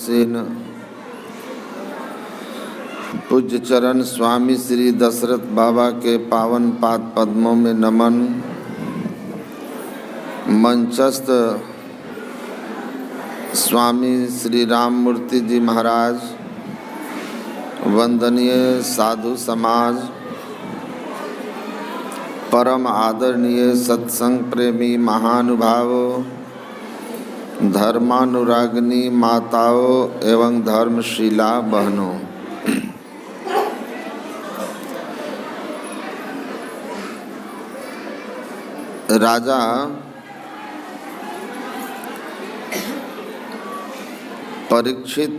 उदासीन पूज्य चरण स्वामी श्री दशरथ बाबा के पावन पाद पद्मों में नमन। मंचस्थ स्वामी श्री राममूर्ति जी महाराज, वंदनीय साधु समाज, परम आदरणीय सत्संग प्रेमी महानुभावों, धर्मानुरागिनी माताओं एवं धर्मशीला बहनों, राजा परीक्षित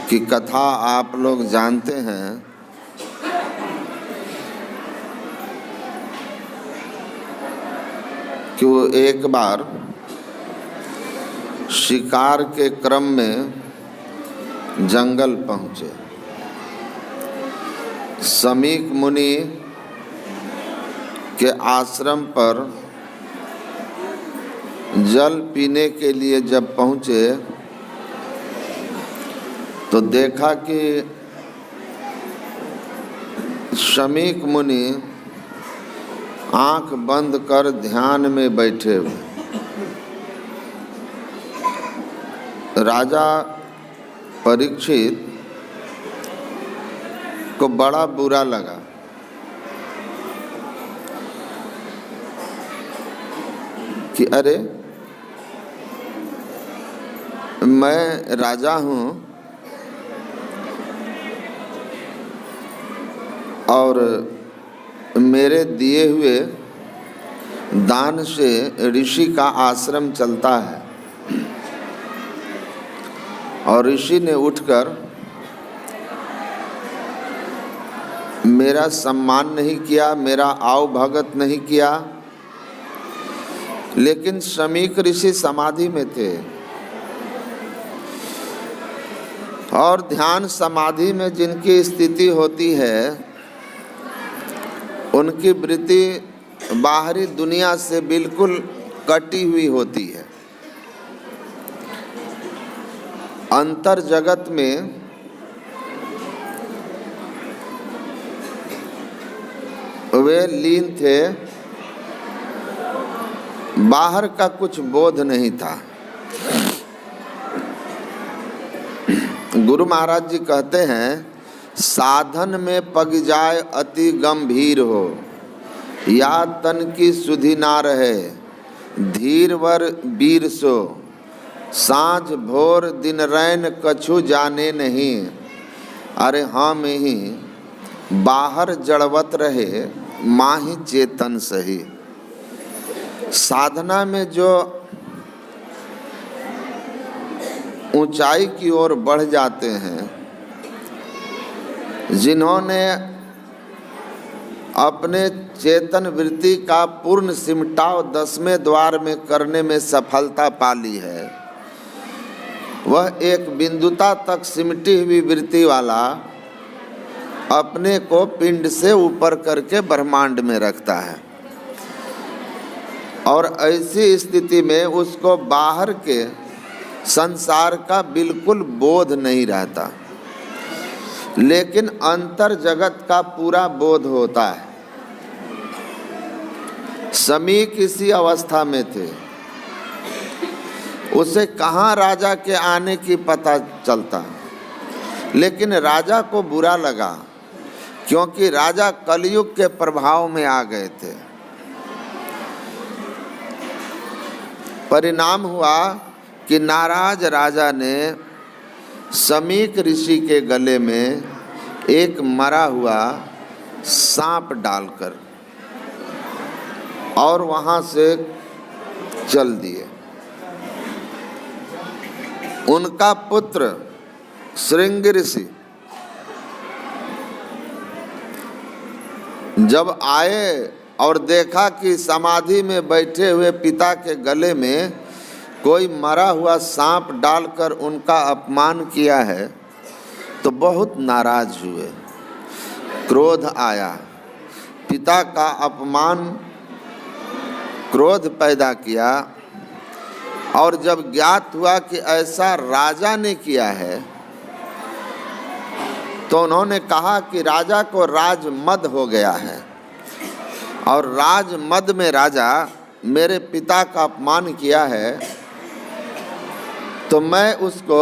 की कथा आप लोग जानते हैं। कि वो एक बार शिकार के क्रम में जंगल पहुँचे। समीक मुनि के आश्रम पर जल पीने के लिए जब पहुँचे तो देखा कि समीक मुनि आंख बंद कर ध्यान में बैठे हुए। राजा परीक्षित को बड़ा बुरा लगा कि अरे, मैं राजा हूँ और मेरे दिए हुए दान से ऋषि का आश्रम चलता है, और ऋषि ने उठकर मेरा सम्मान नहीं किया, मेरा आव भगत नहीं किया। लेकिन समीक ऋषि समाधि में थे और ध्यान समाधि में जिनकी स्थिति होती है उनकी वृत्ति बाहरी दुनिया से बिल्कुल कटी हुई होती है। अंतर जगत में वे लीन थे, बाहर का कुछ बोध नहीं था। गुरु महाराज जी कहते हैं, साधन में पग जाए अति गंभीर हो, या तन की सुधि ना रहे, धीरवर वीर सो, सांझ भोर दिन रैन कछु जाने नहीं। अरे हाँ में ही बाहर जड़वत रहे, माही चेतन सही। साधना में जो ऊंचाई की ओर बढ़ जाते हैं, जिन्होंने अपने चेतन वृत्ति का पूर्ण सिमटाव 10वें द्वार में करने में सफलता पा ली है, वह एक बिंदुता तक सिमटी हुई वृत्ति वाला अपने को पिंड से ऊपर करके ब्रह्मांड में रखता है। और ऐसी स्थिति में उसको बाहर के संसार का बिल्कुल बोध नहीं रहता, लेकिन अंतर जगत का पूरा बोध होता है। समीक इसी अवस्था में थे। उसे कहाँ राजा के आने की पता चलता, लेकिन राजा को बुरा लगा क्योंकि राजा कलयुग के प्रभाव में आ गए थे। परिणाम हुआ कि नाराज राजा ने समीक ऋषि के गले में एक मरा हुआ सांप डालकर और वहां से चल दिए। उनका पुत्र श्रृंग ऋषि जब आए और देखा कि समाधि में बैठे हुए पिता के गले में कोई मरा हुआ सांप डालकर उनका अपमान किया है, तो बहुत नाराज हुए, क्रोध आया। पिता का अपमान क्रोध पैदा किया, और जब ज्ञात हुआ कि ऐसा राजा ने किया है तो उन्होंने कहा कि राजा को राजमद हो गया है और राजमद में राजा मेरे पिता का अपमान किया है, तो मैं उसको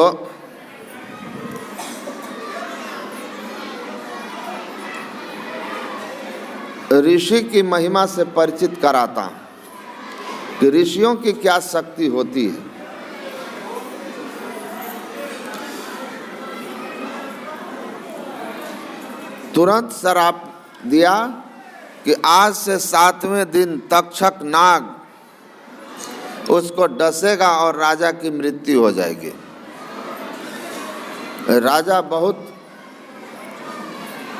ऋषि की महिमा से परिचित कराता कि ऋषियों की क्या शक्ति होती है। तुरंत श्राप दिया कि आज से 7वें दिन तक्षक नाग उसको डसेगा और राजा की मृत्यु हो जाएगी। राजा बहुत,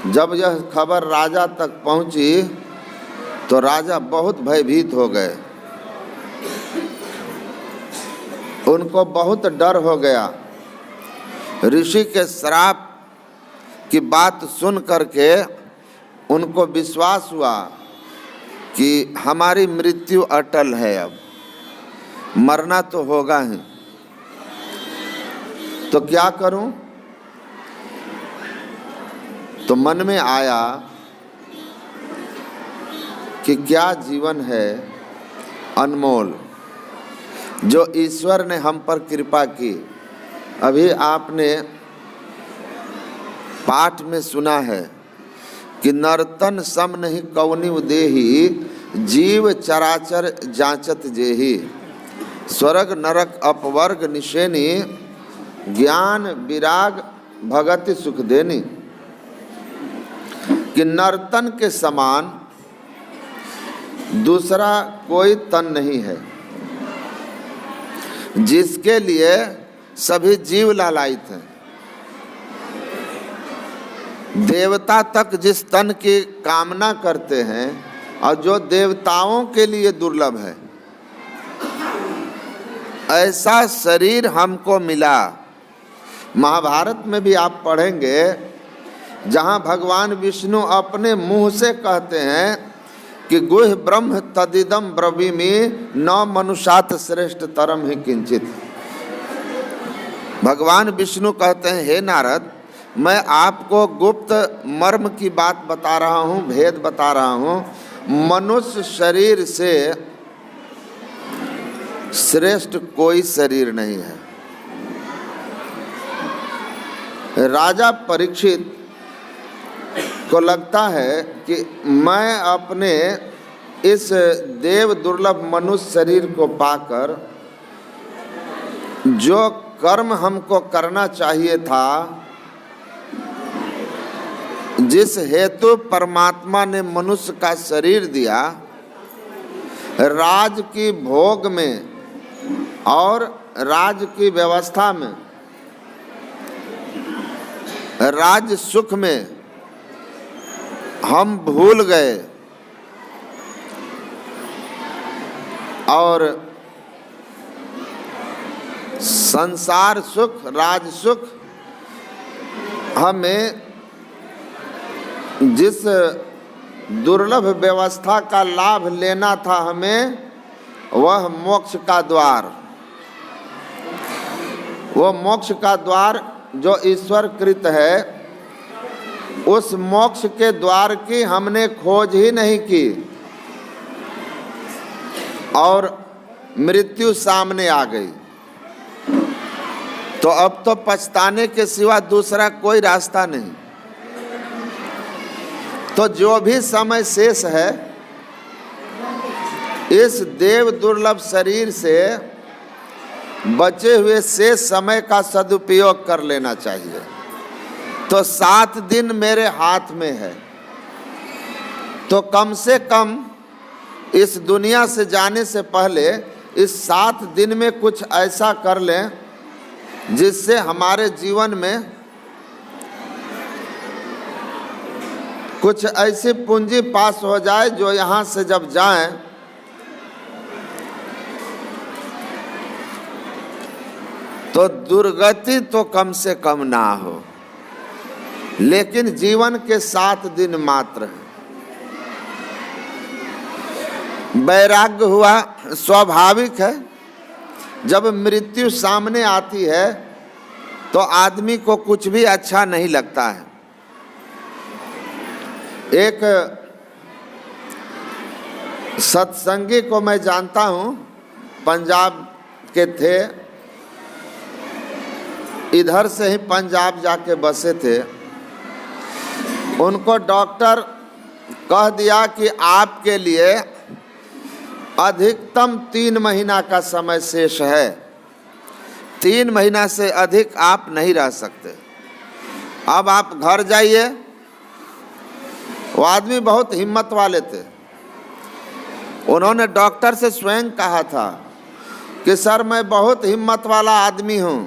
जब यह खबर राजा तक पहुंची तो राजा बहुत भयभीत हो गए, उनको बहुत डर हो गया। ऋषि के श्राप की बात सुन करके उनको विश्वास हुआ कि हमारी मृत्यु अटल है, अब मरना तो होगा ही, तो क्या करूं? तो मन में आया कि क्या जीवन है अनमोल जो ईश्वर ने हम पर कृपा की। अभी आपने पाठ में सुना है कि नर्तन सम नहीं कौनि देहि, जीव चराचर जांचत जेहि, स्वर्ग नरक अपवर्ग निशेनी, ज्ञान विराग भगति सुख देनी। कि नर्तन के समान दूसरा कोई तन नहीं है जिसके लिए सभी जीव लालायित हैं। देवता तक जिस तन की कामना करते हैं और जो देवताओं के लिए दुर्लभ है, ऐसा शरीर हमको मिला। महाभारत में भी आप पढ़ेंगे जहाँ भगवान विष्णु अपने मुंह से कहते हैं कि गुह्य ब्रह्म तदिदम ब्रवीमि न मनुष्यात् श्रेष्ठ तरम ही किंचित। भगवान विष्णु कहते हैं, हे नारद, मैं आपको गुप्त मर्म की बात बता रहा हूँ, भेद बता रहा हूँ। मनुष्य शरीर से श्रेष्ठ कोई शरीर नहीं है। राजा परीक्षित को लगता है कि मैं अपने इस देव दुर्लभ मनुष्य शरीर को पाकर जो कर्म हमको करना चाहिए था, जिस हेतु परमात्मा ने मनुष्य का शरीर दिया, राज की भोग में और राज की व्यवस्था में, राज सुख में हम भूल गए और संसार सुख, राज सुख, हमें जिस दुर्लभ व्यवस्था का लाभ लेना था हमें, वह मोक्ष का द्वार, वो मोक्ष का द्वार जो ईश्वर कृत है, उस मोक्ष के द्वार की हमने खोज ही नहीं की और मृत्यु सामने आ गई। तो अब तो पछताने के सिवा दूसरा कोई रास्ता नहीं। तो जो भी समय शेष है, इस देव दुर्लभ शरीर से बचे हुए शेष समय का सदुपयोग कर लेना चाहिए। तो 7 दिन मेरे हाथ में है, तो कम से कम इस दुनिया से जाने से पहले इस 7 दिन में कुछ ऐसा कर लें जिससे हमारे जीवन में कुछ ऐसी पूंजी पास हो जाए जो यहाँ से जब जाएं तो दुर्गति तो कम से कम ना हो। लेकिन जीवन के 7 दिन मात्र हैं। वैराग्य हुआ, स्वाभाविक है। जब मृत्यु सामने आती है तो आदमी को कुछ भी अच्छा नहीं लगता है। एक सत्संगी को मैं जानता हूँ, पंजाब के थे, इधर से ही पंजाब जाके बसे थे। उनको डॉक्टर कह दिया कि आपके लिए अधिकतम 3 महीना का समय शेष है, 3 महीना से अधिक आप नहीं रह सकते, अब आप घर जाइए। वो आदमी बहुत हिम्मत वाले थे। उन्होंने डॉक्टर से स्वयं कहा था कि सर मैं बहुत हिम्मत वाला आदमी हूँ,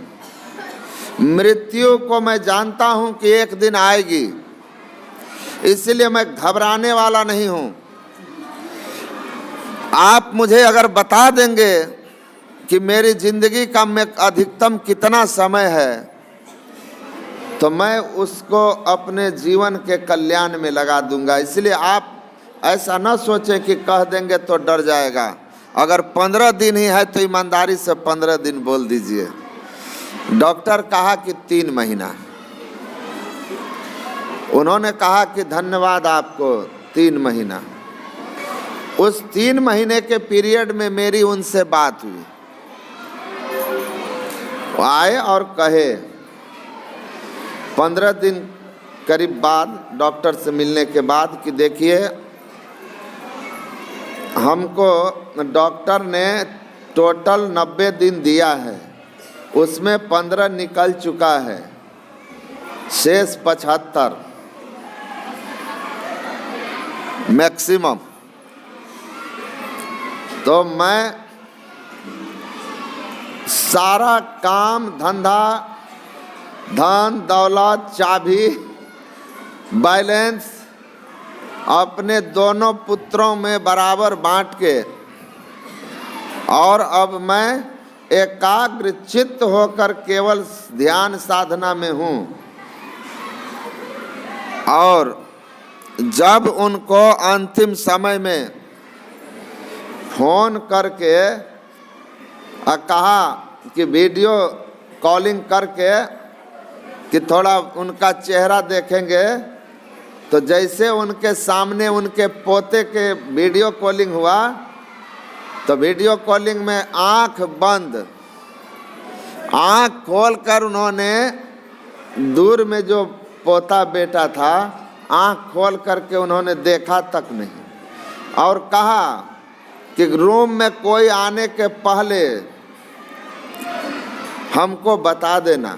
मृत्यु को मैं जानता हूँ कि एक दिन आएगी, इसलिए मैं घबराने वाला नहीं हूँ। आप मुझे अगर बता देंगे कि मेरी जिंदगी का में अधिकतम कितना समय है तो मैं उसको अपने जीवन के कल्याण में लगा दूंगा। इसलिए आप ऐसा न सोचें कि कह देंगे तो डर जाएगा। अगर 15 दिन ही है तो ईमानदारी से 15 दिन बोल दीजिए। डॉक्टर कहा कि 3 महीना। उन्होंने कहा कि धन्यवाद आपको, 3 महीना। उस 3 महीने के पीरियड में मेरी उनसे बात हुई। वो आए और कहे 15 दिन करीब बाद डॉक्टर से मिलने के बाद कि देखिए हमको डॉक्टर ने टोटल 90 दिन दिया है, उसमें 15 निकल चुका है, शेष 75 मैक्सिमम। तो मैं सारा काम धंधा, धन दौलत, चाबी, बैलेंस अपने दोनों पुत्रों में बराबर बांट के, और अब मैं एकाग्र चित्त होकर केवल ध्यान साधना में हूँ। और जब उनको अंतिम समय में फोन करके कहा कि वीडियो कॉलिंग करके कि थोड़ा उनका चेहरा देखेंगे, तो जैसे उनके सामने उनके पोते के वीडियो कॉलिंग हुआ तो वीडियो कॉलिंग में आंख बंद, आंख खोलकर उन्होंने दूर में जो पोता बेटा था आंख खोल करके उन्होंने देखा तक नहीं, और कहा कि रूम में कोई आने के पहले हमको बता देना,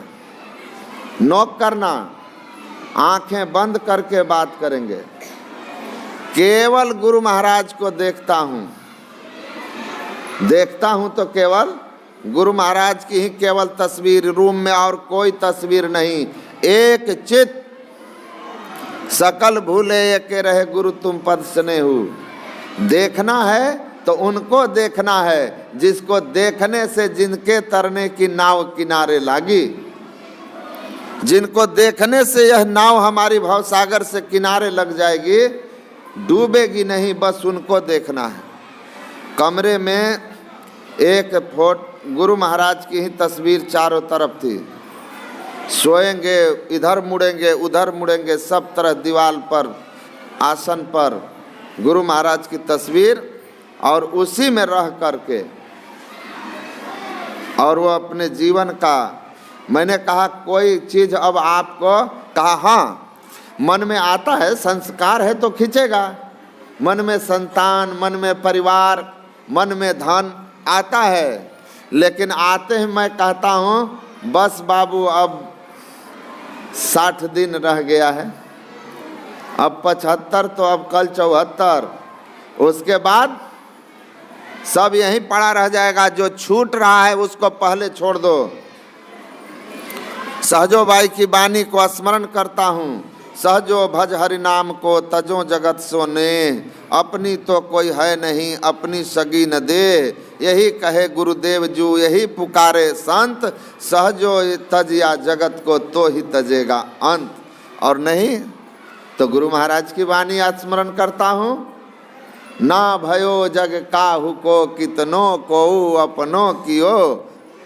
नॉक करना, आंखें बंद करके बात करेंगे। केवल गुरु महाराज को देखता हूँ तो केवल गुरु महाराज की ही केवल तस्वीर रूम में, और कोई तस्वीर नहीं। एक चित सकल भूले एके रहे गुरु तुम पद स्नेहु। देखना है तो उनको देखना है जिसको देखने से जिनके तरने की नाव किनारे लागी, जिनको देखने से यह नाव हमारी भवसागर से किनारे लग जाएगी, डूबेगी नहीं, बस उनको देखना है। कमरे में एक गुरु महाराज की ही तस्वीर चारों तरफ थी। सोएंगे, इधर मुड़ेंगे उधर मुड़ेंगे, सब तरह दीवार पर, आसन पर गुरु महाराज की तस्वीर, और उसी में रह करके और वो अपने जीवन का। मैंने कहा कोई चीज़ अब आपको, कहा हाँ मन में आता है, संस्कार है तो खींचेगा, मन में संतान, मन में परिवार, मन में धन आता है, लेकिन आते ही मैं कहता हूँ बस बाबू अब 60 दिन रह गया है, अब 75, तो अब कल 74, उसके बाद सब यहीं पड़ा रह जाएगा। जो छूट रहा है उसको पहले छोड़ दो। सहजो बाई की वाणी को स्मरण करता हूँ, सहजो भज हरि नाम को तजो जगत सोने, अपनी तो कोई है नहीं अपनी सगी न दे, यही कहे गुरुदेव जू यही पुकारे संत, सहजो तज या जगत को तो ही तजेगा अंत। और नहीं तो गुरु महाराज की वाणी स्मरण करता हूँ, ना भयो जग काहू को कितनो को अपनो कियो,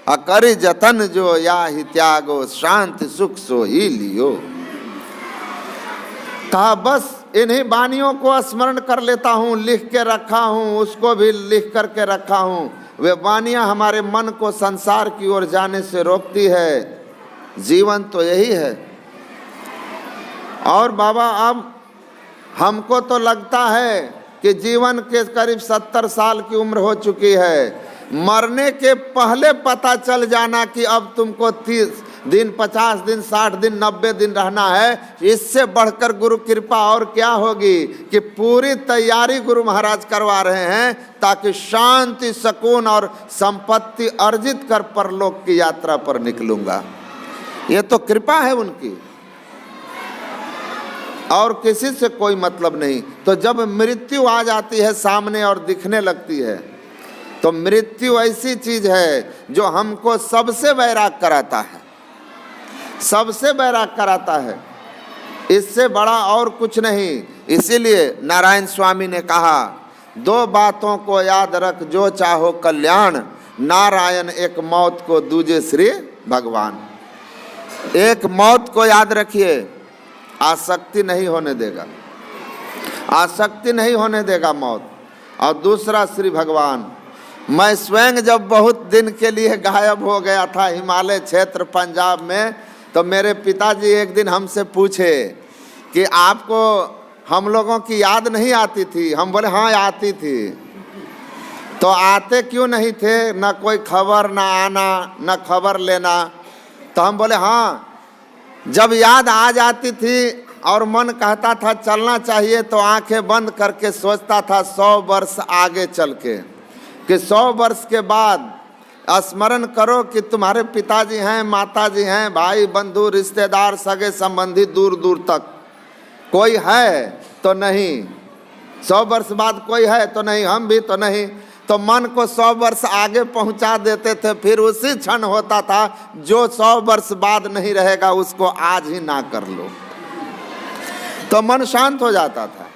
अकरि जतन जो या ही त्यागो, शांति सुख सो ही लियो। कहा बस इन्हीं वाणियों को स्मरण कर लेता हूँ, लिख के रखा हूँ, उसको भी लिख करके रखा हूँ। वे वाणियाँ हमारे मन को संसार की ओर जाने से रोकती है। जीवन तो यही है। और बाबा अब हमको तो लगता है कि जीवन के करीब 70 साल की उम्र हो चुकी है। मरने के पहले पता चल जाना कि अब तुमको 30 दिन, 50 दिन, 60 दिन, 90 दिन रहना है, इससे बढ़कर गुरु कृपा और क्या होगी कि पूरी तैयारी गुरु महाराज करवा रहे हैं ताकि शांति, सुकून और संपत्ति अर्जित कर परलोक की यात्रा पर निकलूंगा। ये तो कृपा है उनकी, और किसी से कोई मतलब नहीं। तो जब मृत्यु आ जाती है सामने और दिखने लगती है, तो मृत्यु ऐसी चीज है जो हमको सबसे वैराग कराता है, सबसे वैराग कराता है। इससे बड़ा और कुछ नहीं। इसीलिए नारायण स्वामी ने कहा, 2 बातों को याद रख जो चाहो कल्याण, नारायण एक मौत को दूजे श्री भगवान। एक मौत को याद रखिए, आसक्ति नहीं होने देगा, आसक्ति नहीं होने देगा मौत। और दूसरा श्री भगवान। मैं स्वयं जब बहुत दिन के लिए गायब हो गया था हिमालय क्षेत्र पंजाब में, तो मेरे पिताजी एक दिन हमसे पूछे कि आपको हम लोगों की याद नहीं आती थी? हम बोले हाँ आती थी। तो आते क्यों नहीं थे? न कोई खबर, न आना, न खबर लेना। तो हम बोले हाँ, जब याद आ जाती थी और मन कहता था चलना चाहिए, तो आंखें बंद करके सोचता था 100 वर्ष आगे चल के, कि 100 वर्ष के बाद स्मरण करो कि तुम्हारे पिताजी हैं, माताजी हैं, भाई बंधु रिश्तेदार सगे संबंधी दूर दूर तक कोई है तो नहीं। 100 वर्ष बाद कोई है तो नहीं, हम भी तो नहीं। तो मन को 100 वर्ष आगे पहुंचा देते थे, फिर उसी क्षण होता था जो 100 वर्ष बाद नहीं रहेगा उसको आज ही ना कर लो। तो मन शांत हो जाता था,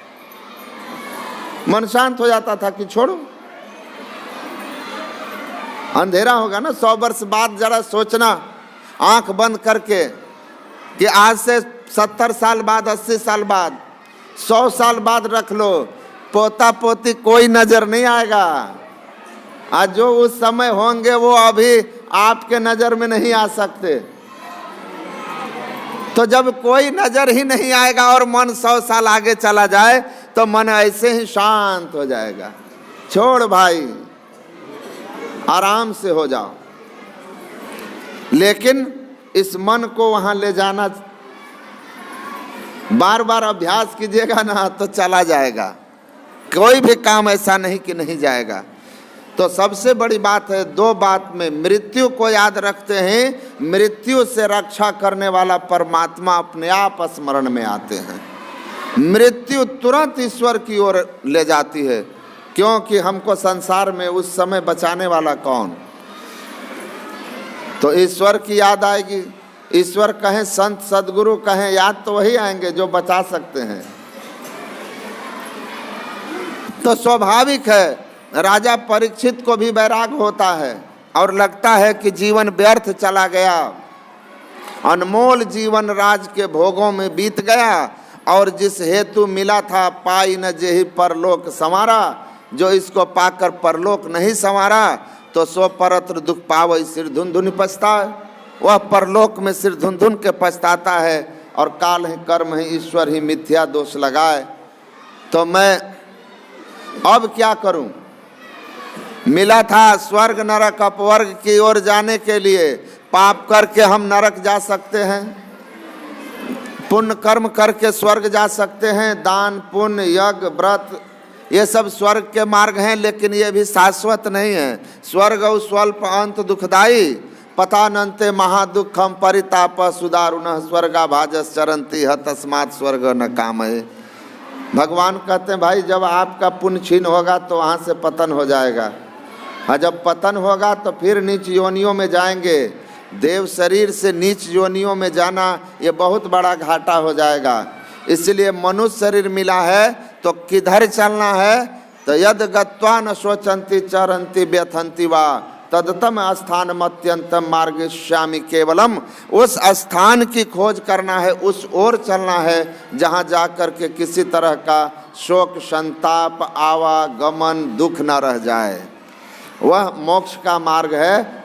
मन शांत हो जाता था कि छोड़ो, अंधेरा होगा ना। 100 वर्ष बाद जरा सोचना आंख बंद करके कि आज से 70 साल बाद, 80 साल बाद, 100 साल बाद रख लो, पोता पोती कोई नजर नहीं आएगा। आज जो उस समय होंगे वो अभी आपके नजर में नहीं आ सकते। तो जब कोई नजर ही नहीं आएगा और मन 100 साल आगे चला जाए तो मन ऐसे ही शांत हो जाएगा। छोड़ भाई, आराम से हो जाओ। लेकिन इस मन को वहां ले जाना, बार बार अभ्यास कीजिएगा ना तो चला जाएगा। कोई भी काम ऐसा नहीं कि नहीं जाएगा। तो सबसे बड़ी बात है, 2 बात में मृत्यु को याद रखते हैं, मृत्यु से रक्षा करने वाला परमात्मा अपने आप स्मरण में आते हैं। मृत्यु तुरंत ईश्वर की ओर ले जाती है, क्योंकि हमको संसार में उस समय बचाने वाला कौन? तो ईश्वर की याद आएगी। ईश्वर कहें, संत सदगुरु कहें, याद तो वही आएंगे जो बचा सकते हैं। तो स्वाभाविक है राजा परीक्षित को भी वैराग होता है और लगता है कि जीवन व्यर्थ चला गया, अनमोल जीवन राज के भोगों में बीत गया, और जिस हेतु मिला था पाई न जेहि परलोक संवारा। जो इसको पाकर परलोक नहीं संवारा तो सो परत्र दुख पावै सिर धुन धुन पछताए। वह परलोक में सिर धुन धुन के पछताता है और काल ही कर्म ही ईश्वर ही मिथ्या दोष लगाए। तो मैं अब क्या करूं? मिला था स्वर्ग नरक अपवर्ग की ओर जाने के लिए। पाप करके हम नरक जा सकते हैं, पुण्य कर्म करके स्वर्ग जा सकते हैं। दान पुण्य यज्ञ व्रत ये सब स्वर्ग के मार्ग हैं, लेकिन ये भी शाश्वत नहीं है। स्वर्ग स्वल्प अंत दुखदाई, पतानंते महादुखम परिताप सुदारुण स्वर्गा भाजस चरंती ह तस्मात् स्वर्ग न कामये। भगवान कहते हैं भाई, जब आपका पुण्य छीन होगा तो वहाँ से पतन हो जाएगा, और जब पतन होगा तो फिर नीच योनियों में जाएंगे। देव शरीर से नीच योनियों में जाना ये बहुत बड़ा घाटा हो जाएगा। इसलिए मनुष्य शरीर मिला है तो किधर चलना है? तो यद गत्वा न शोचंती चरंती व्यथंती वा तदतम स्थानम अत्यंतम मार्गस्यामि केवलम। उस स्थान की खोज करना है, उस ओर चलना है जहाँ जा कर के किसी तरह का शोक संताप आवागमन दुख न रह जाए। वह मोक्ष का मार्ग है।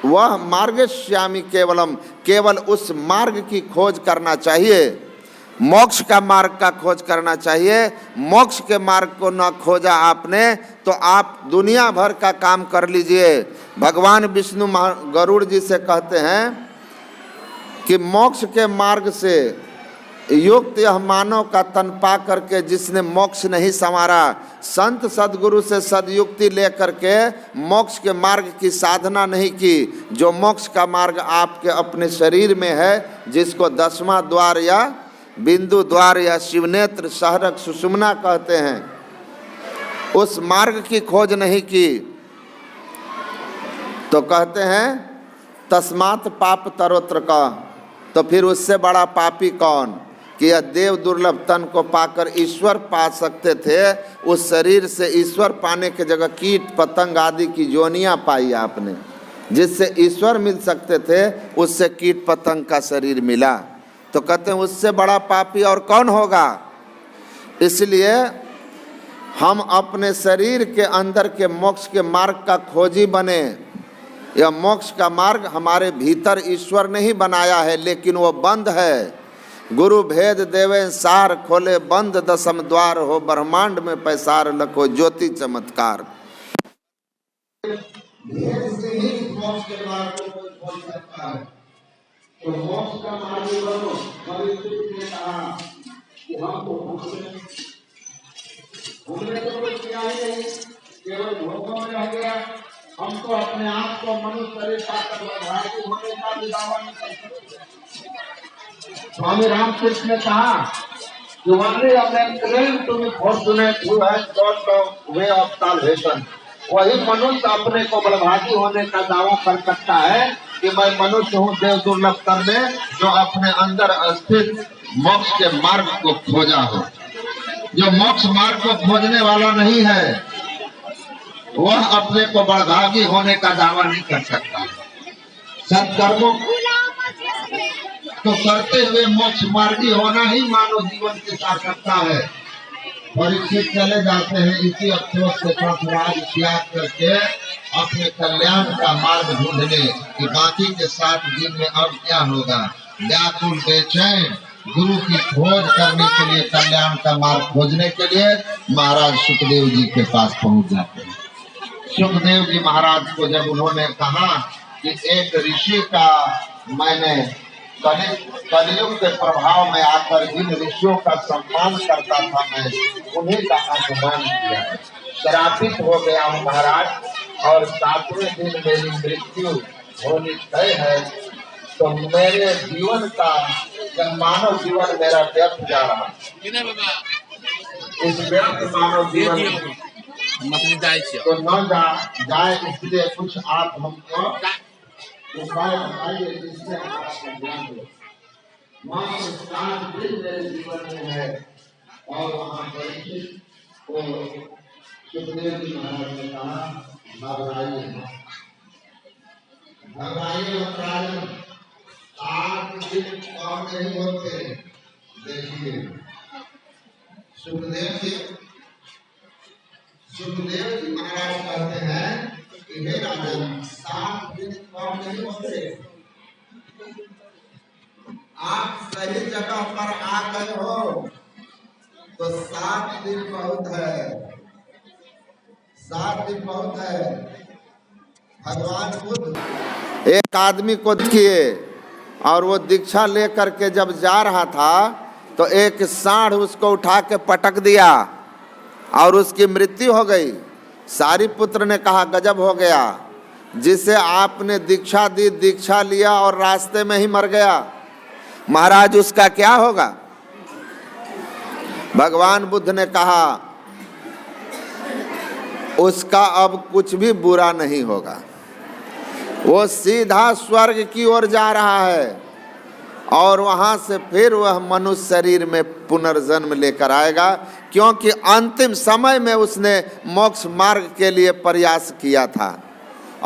वह मार्गस्यामि केवलम, केवल उस मार्ग की खोज करना चाहिए, मोक्ष का मार्ग का खोज करना चाहिए। मोक्ष के मार्ग को न खोजा आपने तो आप दुनिया भर का काम कर लीजिए। भगवान विष्णु गरुड़ जी से कहते हैं कि मोक्ष के मार्ग से युक्त यह मानव का तन पा करके जिसने मोक्ष नहीं संवारा, संत सदगुरु से सदयुक्ति लेकर के मोक्ष के मार्ग की साधना नहीं की, जो मोक्ष का मार्ग आपके अपने शरीर में है, जिसको 10वां द्वार या बिंदु द्वार या शिवनेत्र सहरक सुषुम्ना कहते हैं, उस मार्ग की खोज नहीं की तो कहते हैं तस्मात् पाप तरोत्र का। तो फिर उससे बड़ा पापी कौन कि यह देव दुर्लभ तन को पाकर ईश्वर पा सकते थे, उस शरीर से ईश्वर पाने के जगह कीट पतंग आदि की जोनियां पाई आपने। जिससे ईश्वर मिल सकते थे उससे कीट पतंग का शरीर मिला। तो कहते हैं उससे बड़ा पापी और कौन होगा। इसलिए हम अपने शरीर के अंदर के मोक्ष के मार्ग का खोजी बने। यह मोक्ष का मार्ग हमारे भीतर ईश्वर ने ही बनाया है, लेकिन वो बंद है। गुरु भेद देवे सार, खोले बंद 10म द्वार हो, ब्रह्मांड में पैसार लखो ज्योति चमत्कार। भेद से ही मोक्ष के मार्ग को कोई खोज सकता है। तो मोक्ष का मार्ग बनो। ने कहा कि हमने तो कुछ किया ही नहीं, केवल भोगों में रह गया। हम तो अपने आप को मनुष्य शरीर पाकर वैरागी होने का भी दावा नहीं कर सकते। स्वामी रामकृष्ण ने कहा कि only a man claim to be fortunate who has got the way of salvation। वही मनुष्य अपने को बलभागी होने का दावा कर सकता है कि मैं मनुष्य हूँ देव दुर्लभ तन में, जो अपने अंदर स्थित मोक्ष के मार्ग को खोजा हो। जो मोक्ष मार्ग को खोजने वाला नहीं है वह अपने को बलभागी होने का दावा नहीं कर सकता। सत्कर्मों तो करते हुए मोक्ष मार्गी होना ही मानव जीवन की सार्थकता है। परीक्षित चले जाते हैं इसी अफसोस के साथ राज त्याग करके अपने कल्याण का मार्ग ढूंढने कि बाकी के 7 दिन में अब क्या होगा। व्याकुल बेचैन गुरु की खोज करने के लिए, कल्याण का मार्ग खोजने के लिए महाराज सुखदेव जी के पास पहुंच जाते हैं। सुखदेव जी महाराज को जब उन्होंने कहा कि एक ऋषि का मैंने कलियुग के प्रभाव में आकर जिन ऋषियों का सम्मान करता था, मैं उन्हीं का अपमान किया, श्रापित हो गया हूँ महाराज, और 7वें दिन मेरी मृत्यु होनी तय है। तो मेरे जीवन का मानव जीवन मेरा व्यर्थ जा रहा है। इस व्यर्थ मानव जीवन तो न जाए, इसलिए कुछ आप हमको उपाय बताइए जिससे हमारा कल्याण हो। वहाँ स्थान भी मेरे जीवन में है और वहाँ परीक्षित को सुखदेव जी महाराज ने कहा घबराइए घबराइए, 8 दिन काम नहीं होते। देखिए सुखदेव जी महाराज कहते हैं कि हे राजन, 7 दिन काम नहीं होते। आप सही जगह पर आ गए हो तो 7 दिन बहुत है, 7 दिन बहुत है। भगवान बुद्ध एक आदमी को किए और वो दीक्षा लेकर के जब जा रहा था तो एक सांड उसको उठा के पटक दिया और उसकी मृत्यु हो गई। सारिपुत्र ने कहा गजब हो गया, जिसे आपने दीक्षा दी, दीक्षा लिया और रास्ते में ही मर गया, महाराज उसका क्या होगा। भगवान बुद्ध ने कहा उसका अब कुछ भी बुरा नहीं होगा, वो सीधा स्वर्ग की ओर जा रहा है और वहां से फिर वह मनुष्य शरीर में पुनर्जन्म लेकर आएगा, क्योंकि अंतिम समय में उसने मोक्ष मार्ग के लिए प्रयास किया था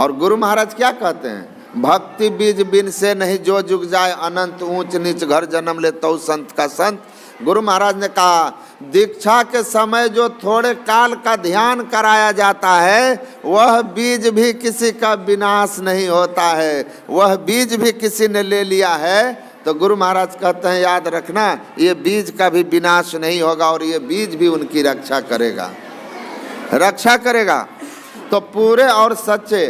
और गुरु महाराज क्या कहते हैं, भक्ति बीज बिन से नहीं जो जुग जाए अनंत, ऊंच नीच घर जन्म ले तो संत का संत। गुरु महाराज ने कहा दीक्षा के समय जो थोड़े काल का ध्यान कराया जाता है वह बीज भी किसी का विनाश नहीं होता है, वह बीज भी किसी ने ले लिया है तो गुरु महाराज कहते हैं याद रखना ये बीज का भी विनाश नहीं होगा और ये बीज भी उनकी रक्षा करेगा, रक्षा करेगा। तो पूरे और सच्चे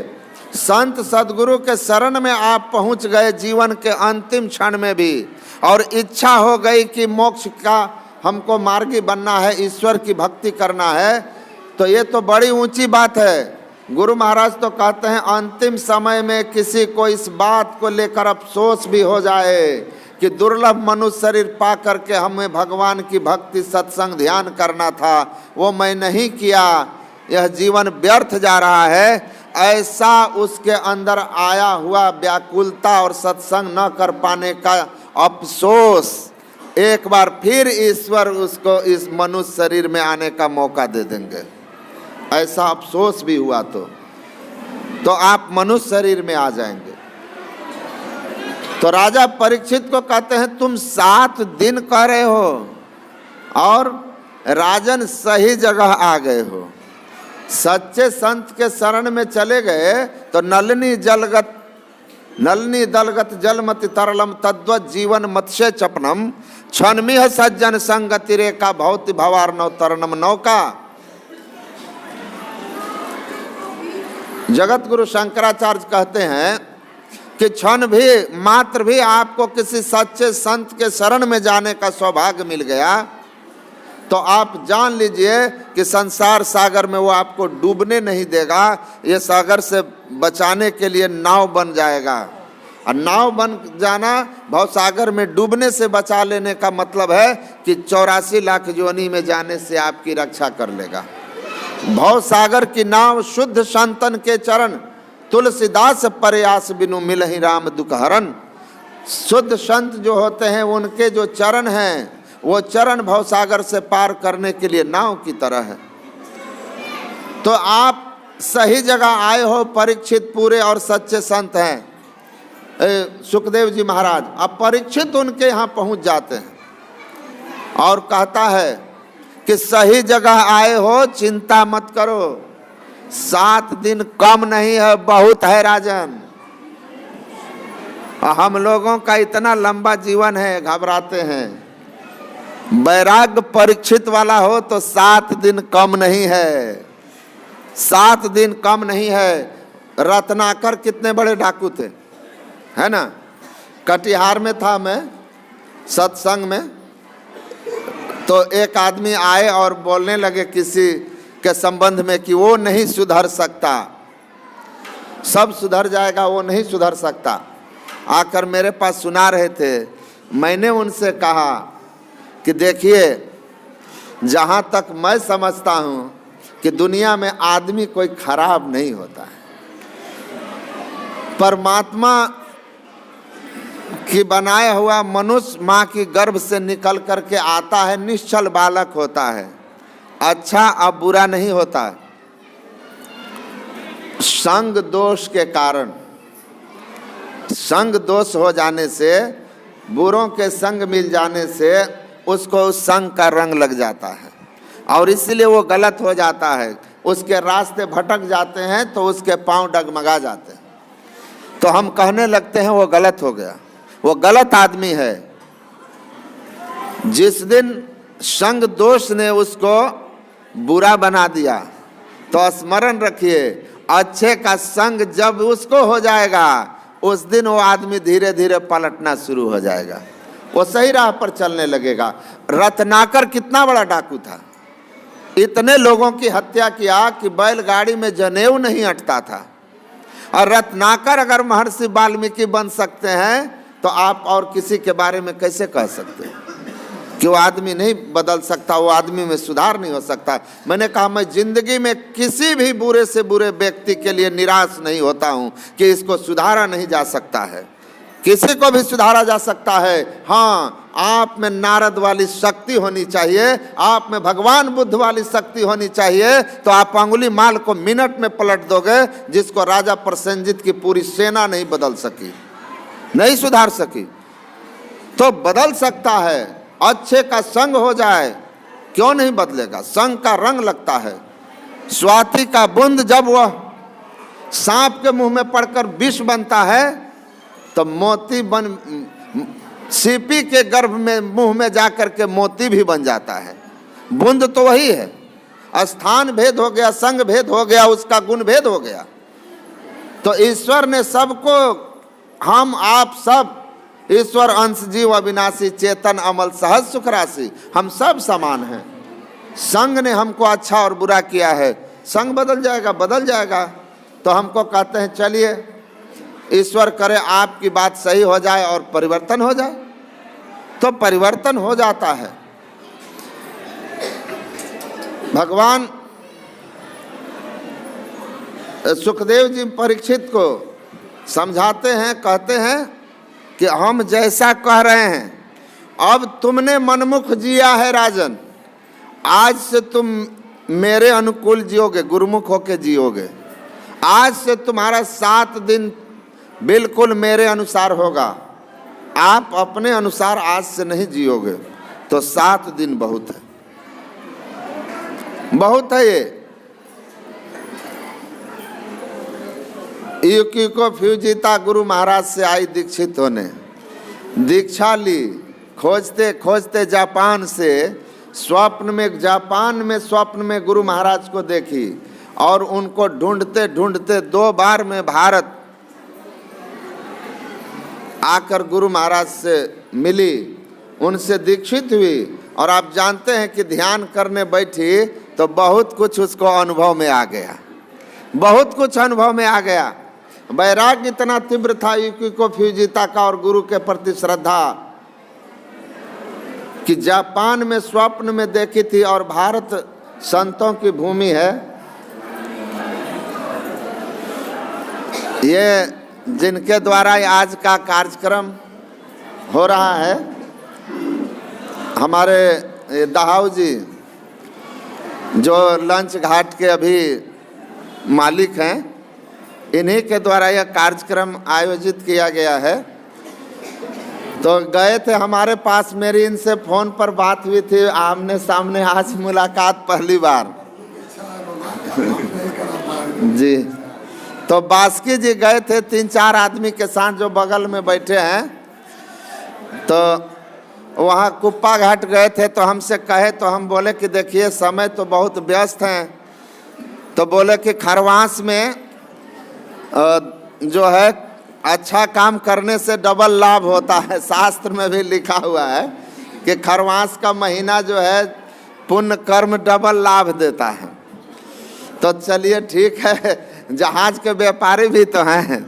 संत सद्गुरु के शरण में आप पहुंच गए जीवन के अंतिम क्षण में भी, और इच्छा हो गई कि मोक्ष का हमको मार्गी बनना है, ईश्वर की भक्ति करना है, तो ये तो बड़ी ऊंची बात है। गुरु महाराज तो कहते हैं अंतिम समय में किसी को इस बात को लेकर अफसोस भी हो जाए कि दुर्लभ मनुष्य शरीर पा करके हमें भगवान की भक्ति सत्संग ध्यान करना था, वो मैं नहीं किया, यह जीवन व्यर्थ जा रहा है, ऐसा उसके अंदर आया हुआ व्याकुलता और सत्संग न कर पाने का अफसोस, एक बार फिर ईश्वर उसको इस मनुष्य शरीर में आने का मौका दे देंगे, ऐसा अफसोस भी हुआ तो आप मनुष्य शरीर में आ जाएंगे। तो राजा परीक्षित को कहते हैं तुम 7 दिन कह रहे हो और राजन सही जगह आ गए हो, सच्चे संत के शरण में चले गए तो नलनी दलगत जलमति तरलम तद्वत जीवन मत्स्य चपनम क्षणमिह सज्जन संगति रेखा भौति भवार्णव तरनम नौका। जगत गुरु शंकराचार्य कहते हैं कि क्षण भी मात्र भी आपको किसी सच्चे संत के शरण में जाने का सौभाग्य मिल गया तो आप जान लीजिए कि संसार सागर में वो आपको डूबने नहीं देगा, ये सागर से बचाने के लिए नाव बन जाएगा। और नाव बन जाना भवसागर में डूबने से बचा लेने का मतलब है कि 84 लाख योनि में जाने से आपकी रक्षा कर लेगा। भवसागर की नाव शुद्ध संतन के चरण, तुलसीदास प्रयास बिनु मिलहि राम दुख हरण। शुद्ध संत जो होते हैं उनके जो चरण हैं वो चरण भवसागर से पार करने के लिए नाव की तरह है। तो आप सही जगह आए हो, परीक्षित पूरे और सच्चे संत हैं। सुखदेव जी महाराज अब परीक्षित उनके यहाँ पहुँच जाते हैं और कहता है कि सही जगह आए हो, चिंता मत करो, 7 दिन कम नहीं है, बहुत है राजन। हम लोगों का इतना लंबा जीवन है, घबराते हैं। वैराग्य परीक्षित वाला हो तो 7 दिन कम नहीं है, 7 दिन कम नहीं है। रत्नाकर कितने बड़े डाकू थे, है ना। कटिहार में था मैं सत्संग में, तो एक आदमी आए और बोलने लगे किसी के संबंध में कि वो नहीं सुधर सकता, सब सुधर जाएगा, वो नहीं सुधर सकता। आकर मेरे पास सुना रहे थे। मैंने उनसे कहा कि देखिए, जहाँ तक मैं समझता हूँ कि दुनिया में आदमी कोई खराब नहीं होता है। परमात्मा की बनाया हुआ मनुष्य माँ की गर्भ से निकल करके आता है, निश्चल बालक होता है, अच्छा अब बुरा नहीं होता है। संग दोष के कारण, संग दोष हो जाने से, बुरों के संग मिल जाने से उसको उस संग का रंग लग जाता है और इसलिए वो गलत हो जाता है, उसके रास्ते भटक जाते हैं तो उसके पांव डगमगा जाते हैं। तो हम कहने लगते हैं वो गलत हो गया, वो गलत आदमी है। जिस दिन संग दोष ने उसको बुरा बना दिया तो स्मरण रखिए, अच्छे का संग जब उसको हो जाएगा उस दिन वो आदमी धीरे धीरे पलटना शुरू हो जाएगा, वो सही राह पर चलने लगेगा। रत्नाकर कितना बड़ा डाकू था, इतने लोगों की हत्या किया कि बैलगाड़ी में जनेऊ नहीं अटता था। और रत्नाकर अगर महर्षि वाल्मीकि बन सकते हैं तो आप और किसी के बारे में कैसे कह सकते हैं कि वो आदमी नहीं बदल सकता, वो आदमी में सुधार नहीं हो सकता। मैंने कहा मैं जिंदगी में किसी भी बुरे से बुरे व्यक्ति के लिए निराश नहीं होता हूँ कि इसको सुधारा नहीं जा सकता है, किसी को भी सुधारा जा सकता है। हाँ, आप में नारद वाली शक्ति होनी चाहिए, आप में भगवान बुद्ध वाली शक्ति होनी चाहिए, तो आप अंगुली माल को मिनट में पलट दोगे, जिसको राजा प्रसेनजीत की पूरी सेना नहीं बदल सकी, नहीं सुधार सकी। तो बदल सकता है, अच्छे का संग हो जाए, क्यों नहीं बदलेगा? संग का रंग लगता है। स्वाति का बूंद जब वह सांप के मुंह में पड़कर विष बनता है, तो मोती बन सीपी के गर्भ में मुंह में जाकर के मोती भी बन जाता है। बूंद तो वही है, स्थान भेद हो गया, संग भेद हो गया, उसका गुण भेद हो गया। तो ईश्वर ने सबको, हम आप सब, ईश्वर अंश जीव अविनाशी चेतन अमल सहज सुख राशि, हम सब समान हैं। संग ने हमको अच्छा और बुरा किया है, संग बदल जाएगा, बदल जाएगा। तो हमको कहते हैं चलिए ईश्वर करे आपकी बात सही हो जाए और परिवर्तन हो जाए, तो परिवर्तन हो जाता है। भगवान सुखदेव जी परीक्षित को समझाते हैं, कहते हैं कि हम जैसा कह रहे हैं, अब तुमने मनमुख जिया है राजन, आज से तुम मेरे अनुकूल जियोगे, गुरुमुख होके जियोगे। आज से तुम्हारा 7 दिन बिल्कुल मेरे अनुसार होगा, आप अपने अनुसार आज से नहीं जियोगे। तो 7 दिन बहुत है, बहुत है। ये युकी को फ्यूजिता गुरु महाराज से आई दीक्षित होने, दीक्षा ली, खोजते खोजते जापान से स्वप्न में, जापान में स्वप्न में गुरु महाराज को देखी, और उनको ढूंढते ढूंढते 2 बार में भारत आकर गुरु महाराज से मिली, उनसे दीक्षित हुई। और आप जानते हैं कि ध्यान करने बैठी तो बहुत कुछ उसको अनुभव में आ गया, बहुत कुछ अनुभव में आ गया। वैराग्य इतना तीव्र था युकी को फ्यूजिता का और गुरु के प्रति श्रद्धा, कि जापान में स्वप्न में देखी थी। और भारत संतों की भूमि है। ये जिनके द्वारा आज का कार्यक्रम हो रहा है, हमारे दहाव जी जो लंच घाट के अभी मालिक हैं, इन्हीं के द्वारा यह कार्यक्रम आयोजित किया गया है। तो गए थे हमारे पास, मेरी इनसे फ़ोन पर बात हुई थी, आमने सामने आज मुलाकात पहली बार जी। तो बास्की जी गए थे 3-4 आदमी के साथ जो बगल में बैठे हैं, तो वहाँ कुप्पा घाट गए थे। तो हमसे कहे, तो हम बोले कि देखिए समय तो बहुत व्यस्त हैं, तो बोले कि खरवास में जो है अच्छा काम करने से डबल लाभ होता है। शास्त्र में भी लिखा हुआ है कि खरवास का महीना जो है पुण्य कर्म डबल लाभ देता है। तो चलिए ठीक है, जहाज के व्यापारी भी तो हैं,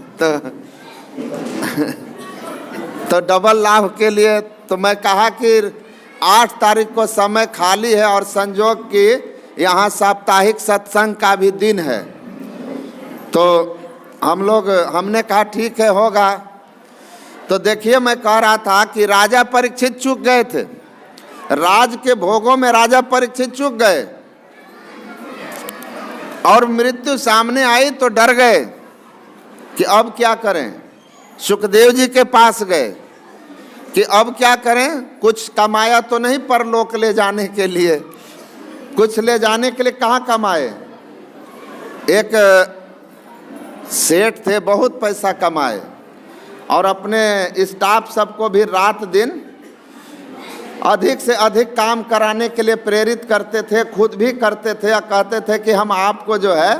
तो डबल लाभ के लिए तो मैं कहा कि 8 तारीख को समय खाली है और संजोग की यहाँ साप्ताहिक सत्संग का भी दिन है। तो हमने कहा ठीक है होगा। तो देखिए मैं कह रहा था कि राजा परीक्षित चूक गए थे, राज के भोगों में राजा परीक्षित चूक गए, और मृत्यु सामने आई तो डर गए कि अब क्या करें। सुखदेव जी के पास गए कि अब क्या करें, कुछ कमाया तो नहीं परलोक ले जाने के लिए, कुछ ले जाने के लिए कहाँ कमाए। एक सेठ थे, बहुत पैसा कमाए, और अपने स्टाफ सबको भी रात दिन अधिक से अधिक काम कराने के लिए प्रेरित करते थे, खुद भी करते थे, और कहते थे कि हम आपको जो है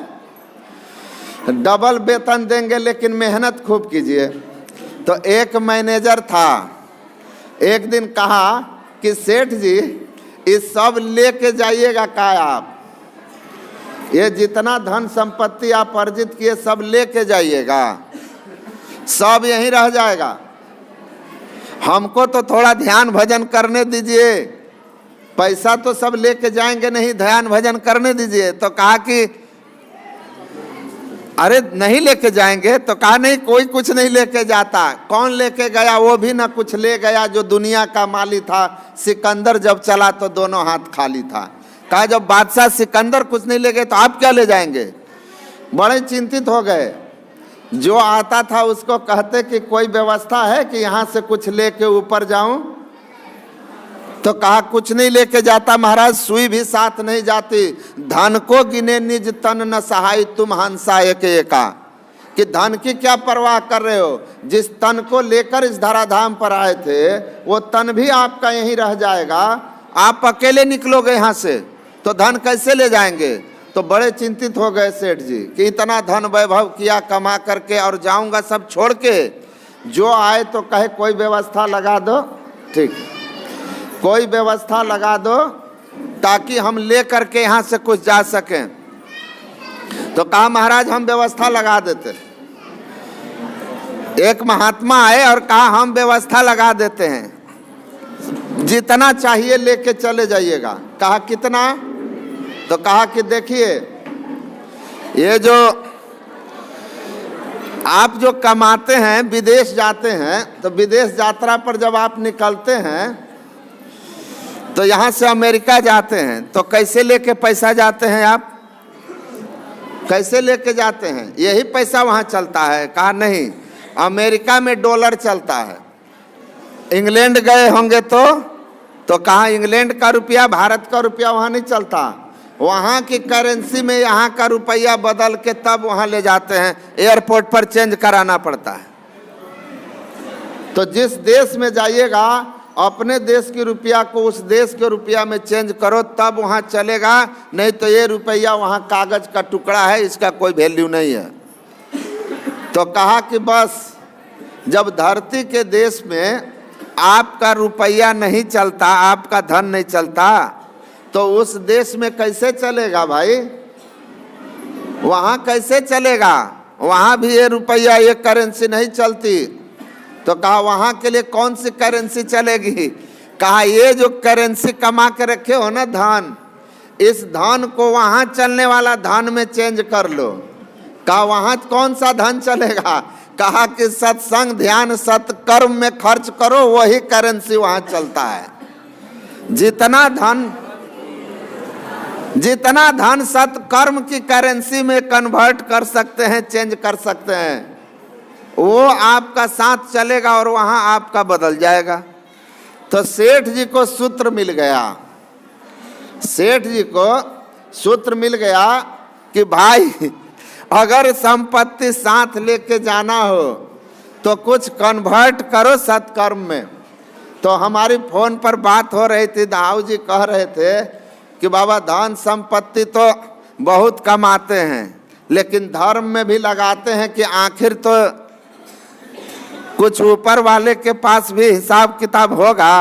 डबल वेतन देंगे लेकिन मेहनत खूब कीजिए। तो एक मैनेजर था, एक दिन कहा कि सेठ जी इस सब लेके जाइएगा का आप, ये जितना धन संपत्ति आप अर्जित किए सब लेके जाइएगा, सब यहीं रह जाएगा, हमको तो थोड़ा ध्यान भजन करने दीजिए, पैसा तो सब लेके जाएंगे नहीं, ध्यान भजन करने दीजिए। तो कहा कि अरे नहीं लेके जाएंगे, तो कहा नहीं कोई कुछ नहीं लेके जाता। कौन लेके गया? वो भी ना कुछ ले गया जो दुनिया का माली था। सिकंदर जब चला तो दोनों हाथ खाली था। कहा जब बादशाह सिकंदर कुछ नहीं ले गए तो आप क्या ले जाएंगे? बड़े चिंतित हो गए। जो आता था उसको कहते कि कोई व्यवस्था है कि यहाँ से कुछ लेके ऊपर जाऊं? तो कहा कुछ नहीं लेके जाता महाराज, सुई भी साथ नहीं जाती। धन को गिने निज तन न सहाय, तुम हंसा एक एका। कि धन की क्या परवाह कर रहे हो? जिस तन को लेकर इस धराधाम पर आए थे वो तन भी आपका यहीं रह जाएगा। आप अकेले निकलोगे यहाँ से तो धन कैसे ले जाएंगे? तो बड़े चिंतित हो गए सेठ जी कि इतना धन वैभव किया कमा करके और जाऊंगा सब छोड़ के। जो आए तो कहे कोई व्यवस्था लगा दो, ठीक, कोई व्यवस्था लगा दो ताकि हम ले करके यहाँ से कुछ जा सकें। तो कहा महाराज हम व्यवस्था लगा देते। एक महात्मा आए और कहा हम व्यवस्था लगा देते हैं, जितना चाहिए लेके चले जाइएगा। कहा कितना? तो कहा कि देखिए ये जो आप जो कमाते हैं, विदेश जाते हैं, तो विदेश यात्रा पर जब आप निकलते हैं तो यहाँ से अमेरिका जाते हैं तो कैसे लेके पैसा जाते हैं? आप कैसे लेके जाते हैं? यही पैसा वहाँ चलता है? कहा नहीं, अमेरिका में डॉलर चलता है। इंग्लैंड गए होंगे तो कहा इंग्लैंड का रुपया, भारत का रुपया वहाँ नहीं चलता। वहाँ की करेंसी में यहाँ का रुपया बदल के तब वहाँ ले जाते हैं, एयरपोर्ट पर चेंज कराना पड़ता है। तो जिस देश में जाइएगा अपने देश की रुपया को उस देश के रुपया में चेंज करो तब वहाँ चलेगा, नहीं तो ये रुपया वहाँ कागज का टुकड़ा है, इसका कोई वैल्यू नहीं है। तो कहा कि बस जब धरती के देश में आपका रुपया नहीं चलता, आपका धन नहीं चलता, तो उस देश में कैसे चलेगा भाई? वहाँ कैसे चलेगा? वहाँ भी ये रुपया, ये करेंसी नहीं चलती। तो कहा वहाँ के लिए कौन सी करेंसी चलेगी? कहा ये जो करेंसी कमा के रखे हो ना धन, इस धन को वहाँ चलने वाला धन में चेंज कर लो। कहा वहाँ कौन सा धन चलेगा? कहा कि सत्संग ध्यान सत्कर्म में खर्च करो, वही करेंसी वहाँ चलता है। जितना धन सत्कर्म की करेंसी में कन्वर्ट कर सकते हैं, चेंज कर सकते हैं, वो आपका साथ चलेगा और वहाँ आपका बदल जाएगा। तो सेठ जी को सूत्र मिल गया। सेठ जी को सूत्र मिल गया कि भाई अगर संपत्ति साथ लेके जाना हो तो कुछ कन्वर्ट करो सत्कर्म में। तो हमारी फोन पर बात हो रही थी, दाऊ जी कह रहे थे कि बाबा धन संपत्ति तो बहुत कमाते हैं लेकिन धर्म में भी लगाते हैं कि आखिर तो कुछ ऊपर वाले के पास भी हिसाब किताब होगा।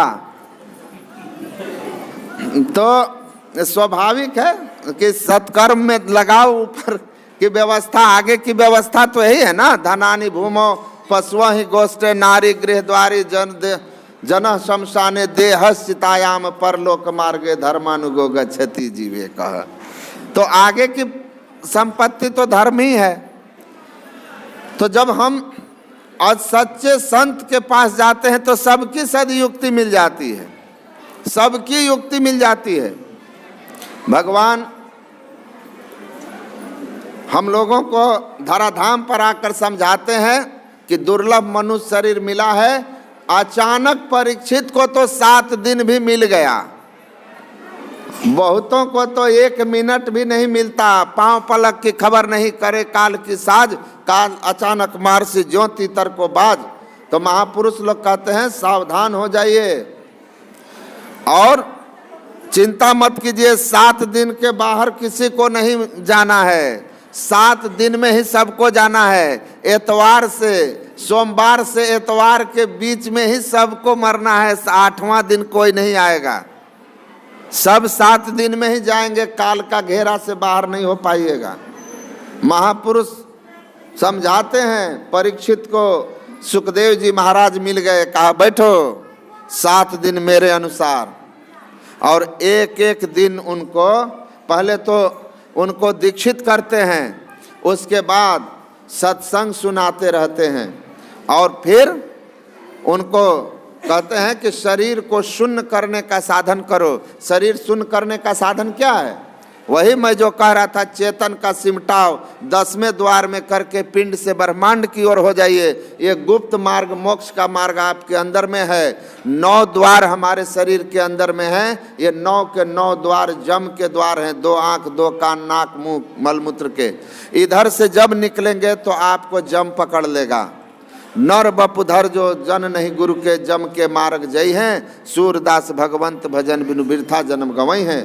तो स्वाभाविक है कि सत्कर्म में लगाओ, ऊपर की व्यवस्था, आगे की व्यवस्था तो यही है ना। धनानि भूमो पशुओ ही गोष्ठे नारी गृह द्वारी जन शमशाने देहस्थितायाम परलोक मार्गे धर्मानुगो गच्छति जीवे कह। तो आगे की संपत्ति तो धर्म ही है। तो जब हम आज सच्चे संत के पास जाते हैं तो सबकी सदयुक्ति मिल जाती है, सबकी युक्ति मिल जाती है। भगवान हम लोगों को धराधाम पर आकर समझाते हैं कि दुर्लभ मनुष्य शरीर मिला है। अचानक परीक्षित को तो 7 दिन भी मिल गया, बहुतों को तो 1 मिनट भी नहीं मिलता। पांव पलक की खबर नहीं करे काल की साज, काल अचानक मार से ज्यों तीतर को बाज। तो महापुरुष लोग कहते हैं सावधान हो जाइए और चिंता मत कीजिए। 7 दिन के बाहर किसी को नहीं जाना है, 7 दिन में ही सबको जाना है। एतवार से सोमवार से एतवार के बीच में ही सबको मरना है। 8वां दिन कोई नहीं आएगा, सब 7 दिन में ही जाएंगे। काल का घेरा से बाहर नहीं हो पाइएगा। महापुरुष समझाते हैं परीक्षित को। सुखदेव जी महाराज मिल गए, कहा बैठो 7 दिन मेरे अनुसार। और एक एक दिन उनको, पहले तो उनको दीक्षित करते हैं, उसके बाद सत्संग सुनाते रहते हैं और फिर उनको कहते हैं कि शरीर को शून्य करने का साधन करो। शरीर शून्य करने का साधन क्या है? वही मैं जो कह रहा था, चेतन का सिमटाव 10वें द्वार में करके पिंड से ब्रह्मांड की ओर हो जाइए। ये गुप्त मार्ग, मोक्ष का मार्ग आपके अंदर में है। 9 द्वार हमारे शरीर के अंदर में है। ये 9 के 9 द्वार जम के द्वार हैं, 2 आँख, 2 कान, नाक, मुंह, मलमूत्र के। इधर से जब निकलेंगे तो आपको जम पकड़ लेगा। नर बपुधर जो जन नहीं गुरु के, जम के मार्ग जय हैं। सूरदास भगवंत भजन बिनु बिरथा जन्म गवई हैं।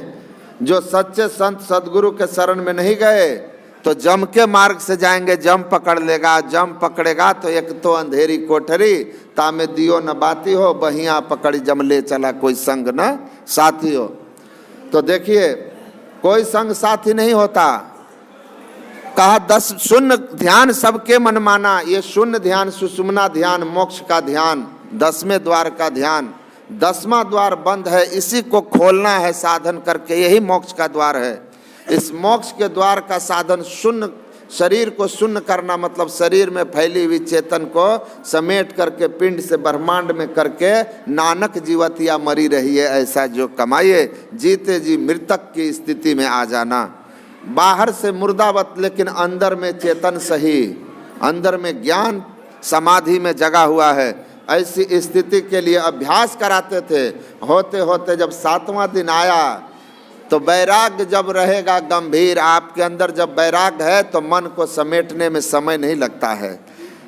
जो सच्चे संत सदगुरु के शरण में नहीं गए तो जम के मार्ग से जाएंगे, जम पकड़ लेगा। जम पकड़ेगा तो एक तो अंधेरी कोठरी, तामे दियो न बाती हो, बहिया पकड़ी जम ले चला, कोई संग न साथी हो। तो देखिए, कोई संग साथी नहीं होता। कहा 10 शून्य ध्यान सबके मन माना। ये शून्य ध्यान, सुषुम्ना ध्यान, मोक्ष का ध्यान, 10वें द्वार का ध्यान। 10वां द्वार बंद है, इसी को खोलना है साधन करके, यही मोक्ष का द्वार है। इस मोक्ष के द्वार का साधन शून्य, शरीर को शून्य करना, मतलब शरीर में फैली हुई चेतन को समेट करके पिंड से ब्रह्मांड में करके नानक जीवतिया मरी रही है ऐसा जो कमाइए, जीते जी मृतक की स्थिति में आ जाना। बाहर से मुर्दावत लेकिन अंदर में चेतन सही, अंदर में ज्ञान समाधि में जगा हुआ है। ऐसी स्थिति के लिए अभ्यास कराते थे। होते होते जब 7वां दिन आया तो वैराग्य जब रहेगा गंभीर, आपके अंदर जब वैराग्य है तो मन को समेटने में समय नहीं लगता है।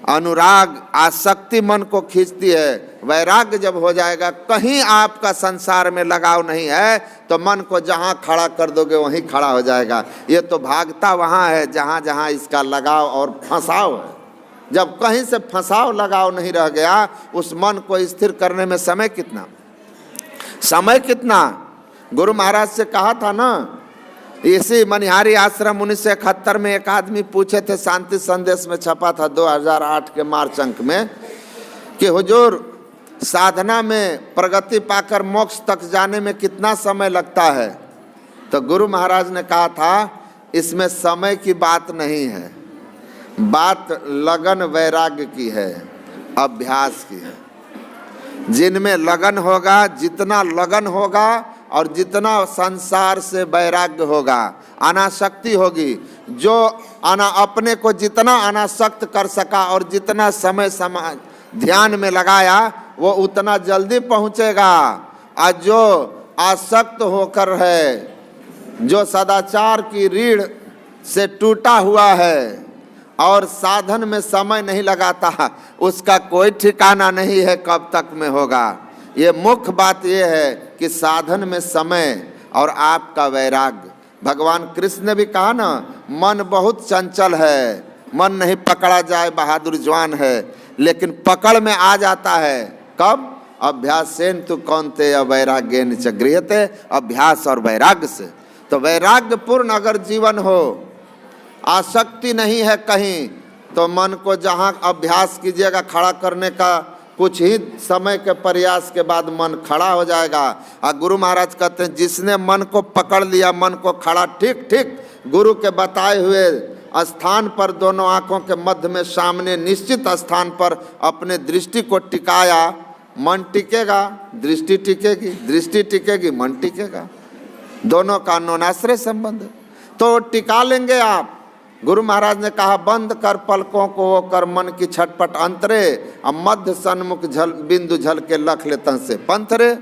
अनुराग, आसक्ति मन को खींचती है। वैराग्य जब हो जाएगा, कहीं आपका संसार में लगाव नहीं है तो मन को जहाँ खड़ा कर दोगे वहीं खड़ा हो जाएगा। ये तो भागता वहाँ है जहाँ जहाँ इसका लगाव और फंसाव है। जब कहीं से फंसाव लगाव नहीं रह गया, उस मन को स्थिर करने में समय कितना, समय कितना। गुरु महाराज से कहा था ना, इसी मनिहारी आश्रम 1971 में एक आदमी पूछे थे, शांति संदेश में छपा था 2008 के मार्च अंक में, कि हुजूर साधना में प्रगति पाकर मोक्ष तक जाने में कितना समय लगता है? तो गुरु महाराज ने कहा था, इसमें समय की बात नहीं है, बात लगन वैराग्य की है, अभ्यास की है। जिनमें लगन होगा, जितना लगन होगा और जितना संसार से वैराग्य होगा, अनासक्ति होगी, जो अपने को जितना अनासक्त कर सका और जितना समय ध्यान में लगाया वो उतना जल्दी पहुँचेगा। और जो आसक्त होकर है, जो सदाचार की रीढ़ से टूटा हुआ है और साधन में समय नहीं लगाता, उसका कोई ठिकाना नहीं है कब तक में होगा। ये मुख्य बात ये है कि साधन में समय और आपका वैराग्य। भगवान कृष्ण ने भी कहा ना, मन बहुत चंचल है, मन नहीं पकड़ा जाए बहादुर जवान है, लेकिन पकड़ में आ जाता है कब? अभ्यासेन तु कौन्तेय वैराग्येन च गृह्यते, अभ्यास और वैराग्य से। तो वैराग्य पूर्ण अगर जीवन हो, आसक्ति नहीं है कहीं, तो मन को जहाँ अभ्यास कीजिएगा खड़ा करने का, कुछ ही समय के प्रयास के बाद मन खड़ा हो जाएगा। और गुरु महाराज कहते हैं, जिसने मन को पकड़ लिया, मन को खड़ा ठीक ठीक गुरु के बताए हुए स्थान पर, दोनों आँखों के मध्य में सामने निश्चित स्थान पर अपने दृष्टि को टिकाया, मन टिकेगा, दृष्टि टिकेगी, दृष्टि टिकेगी, मन टिकेगा। दोनों का अन्योन्याश्रय संबंध है, तो टिका लेंगे आप। गुरु महाराज ने कहा, बंद कर पलकों को वो कर मन की छटपट अंतरे, अब मध्य सन्मुख झल बिंदु झल के लख लेतन से पंथरे।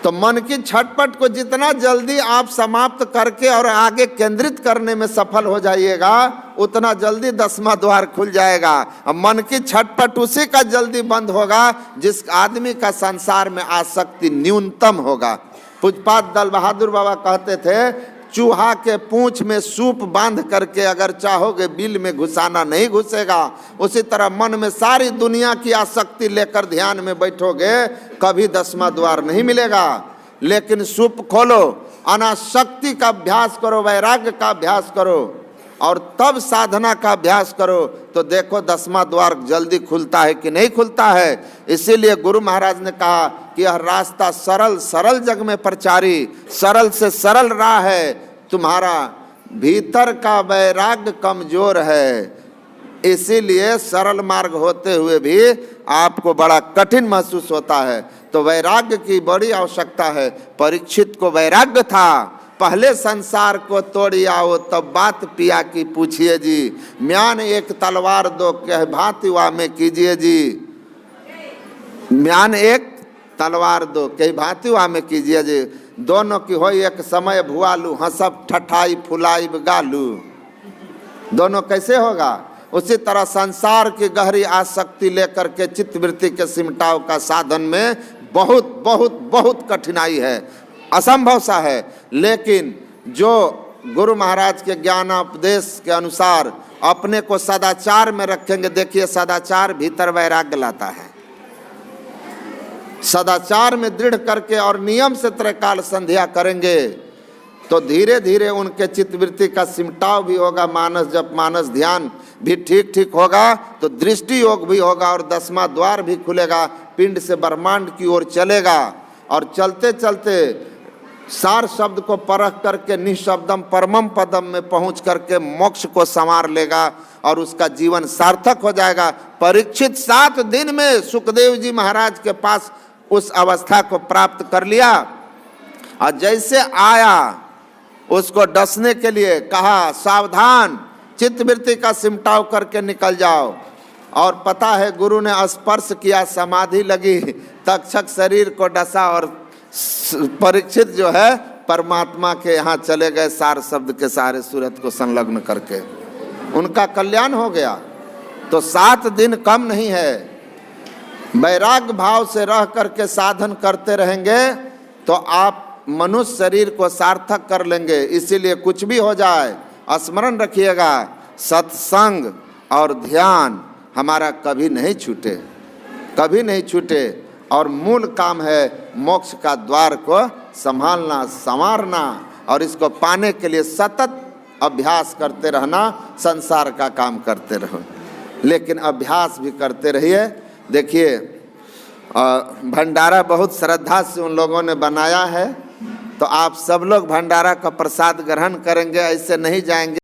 तो मन की छटपट को जितना जल्दी आप समाप्त करके और आगे केंद्रित करने में सफल हो जाइएगा, उतना जल्दी 10वां द्वार खुल जाएगा। अब मन की छटपट उसी का जल्दी बंद होगा जिस आदमी का संसार में आसक्ति न्यूनतम होगा। पूजपात दल बहादुर बाबा कहते थे, चूहा के पूंछ में सूप बांध करके अगर चाहोगे बिल में घुसाना नहीं घुसेगा। उसी तरह मन में सारी दुनिया की आसक्ति लेकर ध्यान में बैठोगे, कभी 10वां द्वार नहीं मिलेगा। लेकिन सूप खोलो, अनासक्ति का अभ्यास करो, वैराग्य का अभ्यास करो और तब साधना का अभ्यास करो, तो देखो 10वां द्वार जल्दी खुलता है कि नहीं खुलता है। इसीलिए गुरु महाराज ने कहा कि यह रास्ता सरल सरल जग में प्रचारी, सरल से सरल राह है तुम्हारा भीतर का वैराग्य कमजोर है, इसीलिए सरल मार्ग होते हुए भी आपको बड़ा कठिन महसूस होता है। तो वैराग्य की बड़ी आवश्यकता है। परीक्षित को वैराग्य था, पहले संसार को तोड़ी आओ तब बात पिया की पूछिए जी, म्यान एक तलवार दो कह भांति वा में कीजिए जी, म्यान एक तलवार दो कई भांति वा में कीजिए जी, दोनों की हो एक समय भुआलू, हंसब ठठाई फुलाई गालू। दोनों कैसे होगा? उसी तरह संसार की गहरी आसक्ति लेकर के चित्तवृत्ति के सिमटाव का साधन में बहुत बहुत बहुत कठिनाई है, असंभव सा है। लेकिन जो गुरु महाराज के ज्ञानोपदेश के अनुसार अपने को सदाचार में रखेंगे, देखिए सदाचार भीतर वैराग्य लाता है। सदाचार में दृढ़ करके और नियम से त्रैकाल संध्या करेंगे तो धीरे धीरे उनके चित्तवृत्ति का सिमटाव भी होगा, मानस जप मानस ध्यान भी ठीक ठीक होगा, तो दृष्टि योग भी होगा और 10वां द्वार भी खुलेगा, पिंड से ब्रह्मांड की ओर चलेगा और चलते चलते सार शब्द को परख करके निःशब्दम परमम पदम में पहुंच करके मोक्ष को संवार लेगा और उसका जीवन सार्थक हो जाएगा। परीक्षित 7 दिन में सुखदेव जी महाराज के पास उस अवस्था को प्राप्त कर लिया और जैसे आया उसको डसने के लिए कहा, सावधान, चित्तवृत्ति का सिमटाव करके निकल जाओ। और पता है गुरु ने स्पर्श किया, समाधि लगी, तक्षक शरीर को डसा और परीक्षित जो है परमात्मा के यहाँ चले गए, सार शब्द के सारे सूरत को संलग्न करके उनका कल्याण हो गया। तो 7 दिन कम नहीं है। वैराग्य भाव से रह करके साधन करते रहेंगे तो आप मनुष्य शरीर को सार्थक कर लेंगे। इसीलिए कुछ भी हो जाए स्मरण रखिएगा, सत्संग और ध्यान हमारा कभी नहीं छूटे, कभी नहीं छूटे। और मूल काम है मोक्ष का द्वार को संभालना, संवारना और इसको पाने के लिए सतत अभ्यास करते रहना, संसार का काम करते रहो लेकिन अभ्यास भी करते रहिए। देखिए भंडारा बहुत श्रद्धा से उन लोगों ने बनाया है, तो आप सब लोग भंडारा का प्रसाद ग्रहण करेंगे, ऐसे नहीं जाएंगे।